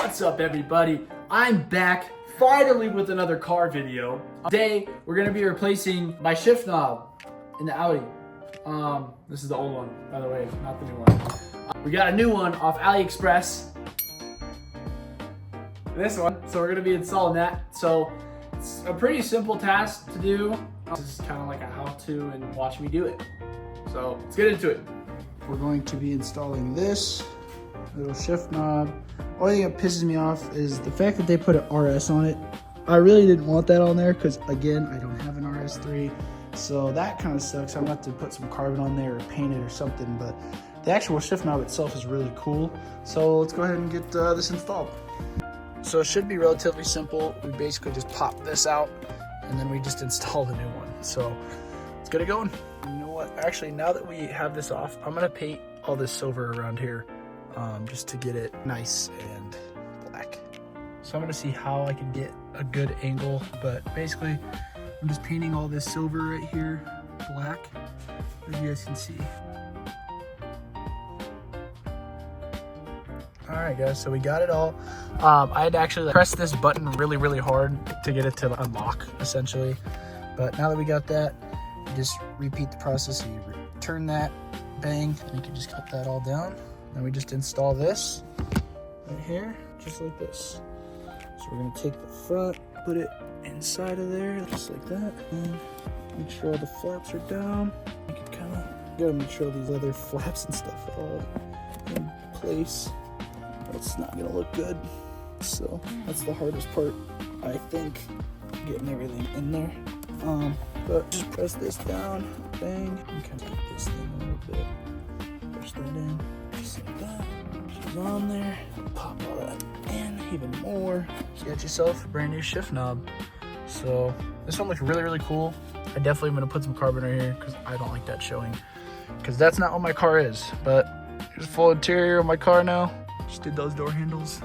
What's up, everybody? I'm back finally with another car video. Today we're gonna be replacing my shift knob in the Audi. This is the old one, by the way, not the new one. We got a new one off AliExpress. This one, so we're gonna be installing that. So it's a pretty simple task to do. This is kind of like a how-to and watch me do it. So let's get into it. We're going to be installing this little shift knob. Only thing that pisses me off is the fact that they put an RS on it. I really didn't want that on there because, again, I don't have an RS3. So that kind of sucks. I'm going to have to put some carbon on there or paint it or something. But the actual shift knob itself is really cool. So let's go ahead and get this installed. So it should be relatively simple. We basically just pop this out and then we just install the new one. So let's get it going. You know what? Actually, now that we have this off, I'm going to paint all this silver around here. Just to get it nice and black. So I'm gonna see how I can get a good angle, but basically I'm just painting all this silver right here black, as you guys can see. All right, guys, so we got it all. I had to actually press this button really hard to get it to unlock, essentially. But now that we got that, you just repeat the process. So you turn that, bang, and you can just cut that all down. Then we just install this right here, just like this. So we're gonna take the front, put it inside of there, just like that. And make sure all the flaps are down. You can kind of, gotta make sure all these other flaps and stuff are all in place. It's not gonna look good. So that's the hardest part, I think, getting everything in there. But just press this down, bang, and kind of take this thing a little bit, push that in. Just like that. She's on there. Pop all that in even more. So you got yourself a brand new shift knob. So this one looks really cool. I definitely am gonna put some carbon right here because I don't like that showing. Because that's not what my car is. But here's a full interior of my car now. Just did those door handles.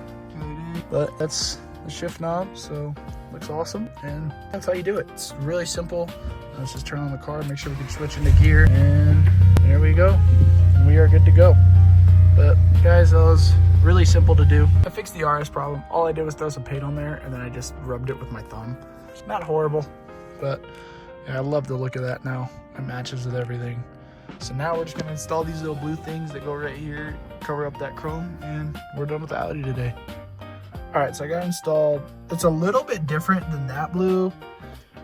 But that's the shift knob. So looks awesome. And that's how you do it. It's really simple. Let's just turn on the car, make sure we can switch into gear. And there we go. We are good to go. But guys, that was really simple to do. I fixed the RS problem. All I did was throw some paint on there and then I just rubbed it with my thumb. It's not horrible, but yeah, I love the look of that now. It matches with everything. So now we're just gonna install these little blue things that go right here, cover up that chrome, and we're done with the Audi today. All right, so I got installed. It's a little bit different than that blue,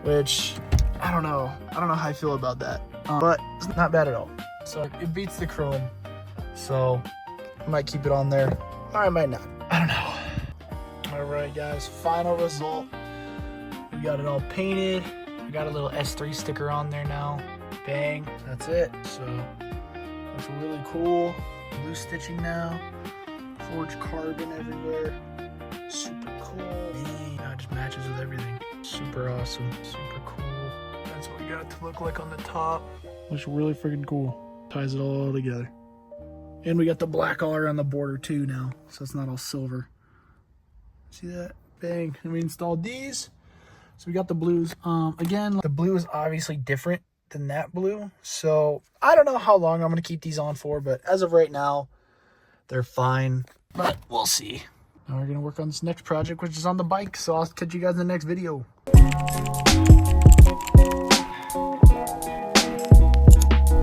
which I don't know how I feel about that, but it's not bad at all. So it beats the chrome. So I might keep it on there, or I might not. I don't know. All right, guys, final result. We got it all painted. We got a little S3 sticker on there now. Bang, that's it. So that's really cool. Blue stitching now. Forged carbon everywhere. Super cool. Dang, it just matches with everything. Super awesome. Super cool. That's what we got it to look like on the top. Looks really freaking cool. Ties it all together. And we got the black all around the border too now, so it's not all silver. See that? Bang. And we installed these. So we got the blues. Again, the blue is obviously different than that blue. So I don't know how long I'm going to keep these on for, but as of right now, they're fine. But we'll see. Now we're going to work on this next project, which is on the bike. So I'll catch you guys in the next video.